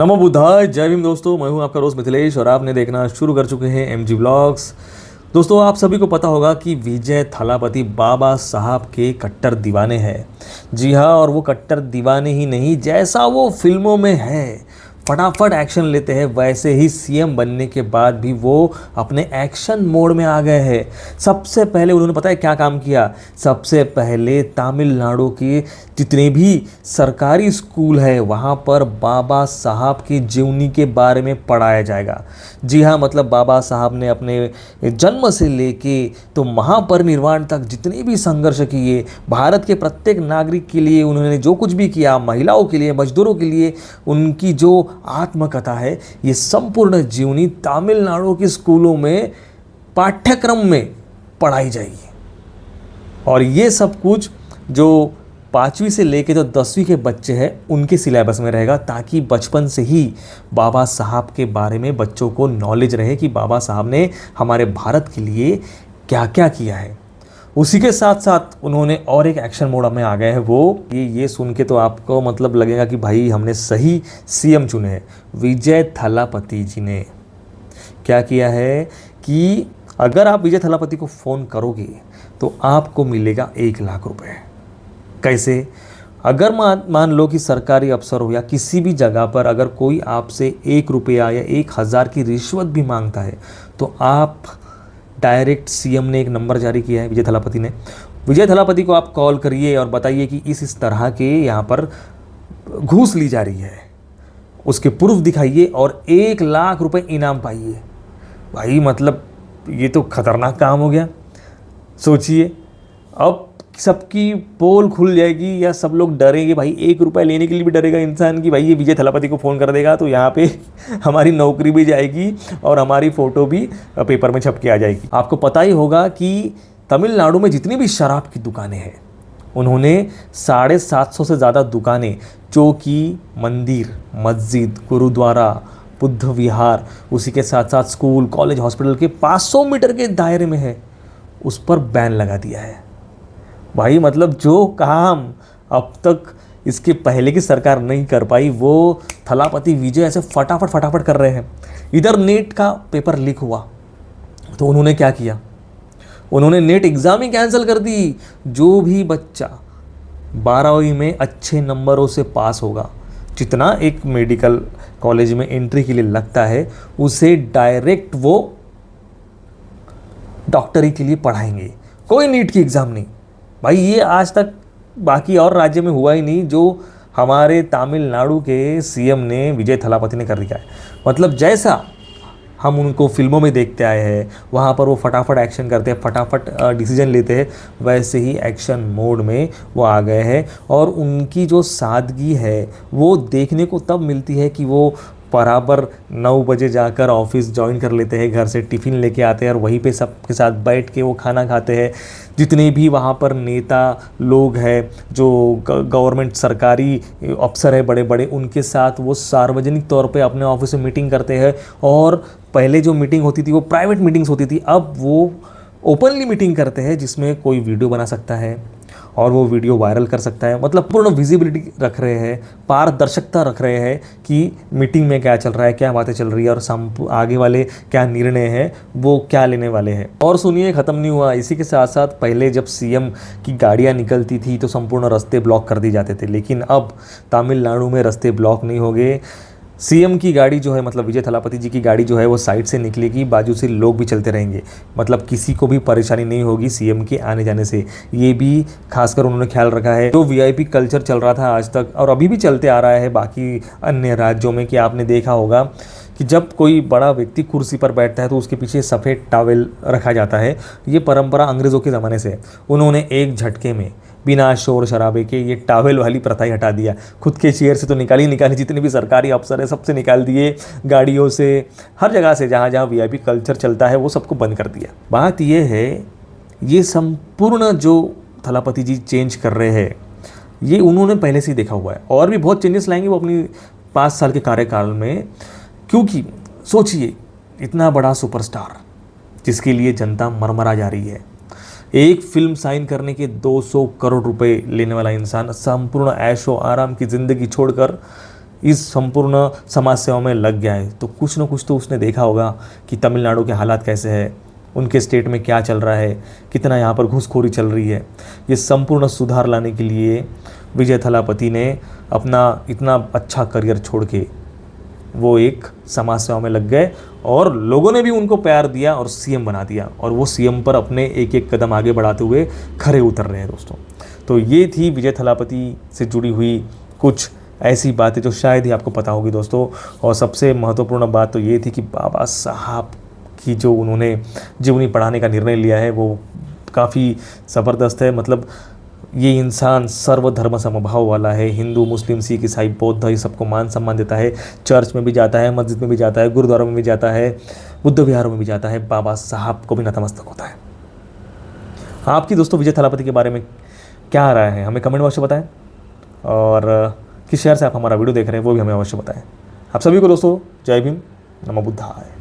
नमो बुद्धाय, जय भीम दोस्तों। मैं हूं आपका दोस्त मिथिलेश और आपने देखना शुरू कर चुके हैं एमजी ब्लॉग्स। दोस्तों, आप सभी को पता होगा कि विजय थलापति बाबा साहब के कट्टर दीवाने हैं। जी हाँ, और वो कट्टर दीवाने ही नहीं, जैसा वो फिल्मों में है फटाफट एक्शन लेते हैं, वैसे ही सीएम बनने के बाद भी वो अपने एक्शन मोड में आ गए हैं। सबसे पहले उन्होंने पता है क्या काम किया? सबसे पहले तमिलनाडु के जितने भी सरकारी स्कूल है वहाँ पर बाबा साहब की जीवनी के बारे में पढ़ाया जाएगा। जी हाँ, मतलब बाबा साहब ने अपने जन्म से लेके तो महापरिनिर्वाण तक जितने भी संघर्ष किए, भारत के प्रत्येक नागरिक के लिए उन्होंने जो कुछ भी किया, महिलाओं के लिए, मजदूरों के लिए, उनकी जो आत्मकथा है, ये संपूर्ण जीवनी तमिलनाडु के स्कूलों में पाठ्यक्रम में पढ़ाई जाएगी। और ये सब कुछ जो 5वीं से लेके जो 10वीं के बच्चे हैं उनके सिलेबस में रहेगा, ताकि बचपन से ही बाबा साहब के बारे में बच्चों को नॉलेज रहे कि बाबा साहब ने हमारे भारत के लिए क्या क्या किया है। उसी के साथ साथ उन्होंने और एक एक्शन मोड में आ गए हैं। वो ये सुन के तो आपको मतलब लगेगा कि भाई हमने सही सीएम चुने हैं। विजय थलापति जी ने क्या किया है कि अगर आप विजय थलापति को फ़ोन करोगे तो आपको मिलेगा 1 लाख रुपए। कैसे? अगर मान लो कि सरकारी अफसर हो या किसी भी जगह पर अगर कोई आपसे 1 रुपया या 1,000 की रिश्वत भी मांगता है तो आप डायरेक्ट, सीएम ने एक नंबर जारी किया है विजय थलापति ने, विजय थलापति को आप कॉल करिए और बताइए कि इस तरह के यहाँ पर घूस ली जा रही है, उसके प्रूफ दिखाइए और 1 लाख रुपए इनाम पाइए। भाई मतलब ये तो खतरनाक काम हो गया। सोचिए, अब सबकी पोल खुल जाएगी या सब लोग डरेंगे। भाई 1 रुपया लेने के लिए भी डरेगा इंसान कि भाई ये विजय थलापति को फ़ोन कर देगा तो यहाँ पे हमारी नौकरी भी जाएगी और हमारी फ़ोटो भी पेपर में छप के आ जाएगी। आपको पता ही होगा कि तमिलनाडु में जितनी भी शराब की दुकानें हैं, उन्होंने 750 से ज़्यादा दुकानें, जो कि मंदिर, मस्जिद, गुरुद्वारा, बुद्ध विहार, उसी के साथ साथ स्कूल, कॉलेज, हॉस्पिटल के 500 मीटर के दायरे में है, उस पर बैन लगा दिया है। भाई मतलब जो काम अब तक इसके पहले की सरकार नहीं कर पाई, वो थलापति विजय ऐसे फटाफट कर रहे हैं। इधर नेट का पेपर लीक हुआ तो उन्होंने क्या किया? उन्होंने नेट एग्ज़ाम ही कैंसिल कर दी। जो भी बच्चा 12वीं में अच्छे नंबरों से पास होगा, जितना एक मेडिकल कॉलेज में एंट्री के लिए लगता है, उसे डायरेक्ट वो डॉक्टरी के लिए पढ़ाएंगे। कोई नीट की एग्ज़ाम नहीं। भाई ये आज तक बाकी और राज्य में हुआ ही नहीं, जो हमारे तमिलनाडु के सीएम ने, विजय थलापति ने कर दिया है। मतलब जैसा हम उनको फिल्मों में देखते आए हैं, वहाँ पर वो फटाफट एक्शन करते हैं, फटाफट डिसीजन लेते हैं, वैसे ही एक्शन मोड में वो आ गए हैं। और उनकी जो सादगी है वो देखने को तब मिलती है कि वो बराबर 9 बजे जाकर ऑफिस ज्वाइन कर लेते हैं, घर से टिफ़िन लेके आते हैं और वहीं पे सबके साथ बैठ के वो खाना खाते हैं। जितने भी वहाँ पर नेता लोग हैं, जो गवर्नमेंट सरकारी अफसर है बड़े बड़े, उनके साथ वो सार्वजनिक तौर पे अपने ऑफिस में मीटिंग करते हैं। और पहले जो मीटिंग होती थी वो प्राइवेट मीटिंग्स होती थी, अब वो ओपनली मीटिंग करते हैं, जिसमें कोई वीडियो बना सकता है और वो वीडियो वायरल कर सकता है। मतलब पूर्ण विजिबिलिटी रख रहे हैं, पारदर्शिता रख रहे हैं कि मीटिंग में क्या चल रहा है, क्या बातें चल रही है और आगे वाले क्या निर्णय हैं, वो क्या लेने वाले हैं। और सुनिए, ख़त्म नहीं हुआ। इसी के साथ साथ पहले जब सीएम की गाड़ियाँ निकलती थी तो संपूर्ण रास्ते ब्लॉक कर दिए जाते थे, लेकिन अब तमिलनाडु में रास्ते ब्लॉक नहीं हो गए। सीएम की गाड़ी जो है, मतलब विजय थलापति जी की गाड़ी जो है, वो साइड से निकलेगी, बाजू से लोग भी चलते रहेंगे। मतलब किसी को भी परेशानी नहीं होगी सीएम के आने जाने से। ये भी खासकर उन्होंने ख्याल रखा है। जो वीआईपी कल्चर चल रहा था आज तक और अभी भी चलते आ रहा है बाकी अन्य राज्यों में, कि आपने देखा होगा कि जब कोई बड़ा व्यक्ति कुर्सी पर बैठता है तो उसके पीछे सफ़ेद टॉवेल रखा जाता है। ये परंपरा अंग्रेज़ों के ज़माने से। उन्होंने एक झटके में बिना शोर शराबे के ये टॉवेल वाली प्रथा ही हटा दिया। खुद के चेयर से तो निकाली, जितने भी सरकारी अफसर है सबसे निकाल दिए, गाड़ियों से, हर जगह से जहाँ जहाँ वीआईपी कल्चर चलता है वो सबको बंद कर दिया। बात ये है, ये संपूर्ण जो थलापति जी चेंज कर रहे हैं, ये उन्होंने पहले से ही देखा हुआ है और भी बहुत चेंजेस लाएंगे वो अपनी 5 साल के कार्यकाल में। क्योंकि सोचिए, इतना बड़ा सुपरस्टार जिसके लिए जनता मरमरा जा रही है, एक फिल्म साइन करने के 200 करोड़ रुपए लेने वाला इंसान संपूर्ण ऐशो आराम की ज़िंदगी छोड़कर इस संपूर्ण समाज सेवा में लग गया है, तो कुछ ना कुछ तो उसने देखा होगा कि तमिलनाडु के हालात कैसे हैं, उनके स्टेट में क्या चल रहा है, कितना यहाँ पर घूसखोरी चल रही है। ये संपूर्ण सुधार लाने के लिए विजय थलापति ने अपना इतना अच्छा करियर छोड़ के वो एक समाज सेवा में लग गए और लोगों ने भी उनको प्यार दिया और सीएम बना दिया, और वो सीएम पर अपने एक एक कदम आगे बढ़ाते हुए खरे उतर रहे हैं दोस्तों। तो ये थी विजय थलापति से जुड़ी हुई कुछ ऐसी बातें जो शायद ही आपको पता होगी दोस्तों। और सबसे महत्वपूर्ण बात तो ये थी कि बाबा साहब की जो उन्होंने जीवनी पढ़ाने का निर्णय लिया है वो काफ़ी ज़बरदस्त है। मतलब ये इंसान सर्वधर्म समभाव वाला है, हिंदू मुस्लिम सिख ईसाई बौद्ध ये सबको मान सम्मान देता है, चर्च में भी जाता है, मस्जिद में भी जाता है, गुरुद्वारों में भी जाता है, बुद्ध विहारों में भी जाता है, बाबा साहब को भी नतमस्तक होता है। आपकी दोस्तों विजय थलापति के बारे में क्या राय है, हमें कमेंट बॉक्स में बताएं, और किस शहर से आप हमारा वीडियो देख रहे हैं वो भी हमें अवश्य बताएं। आप सभी को दोस्तों जय भीम, नमो बुद्धाय।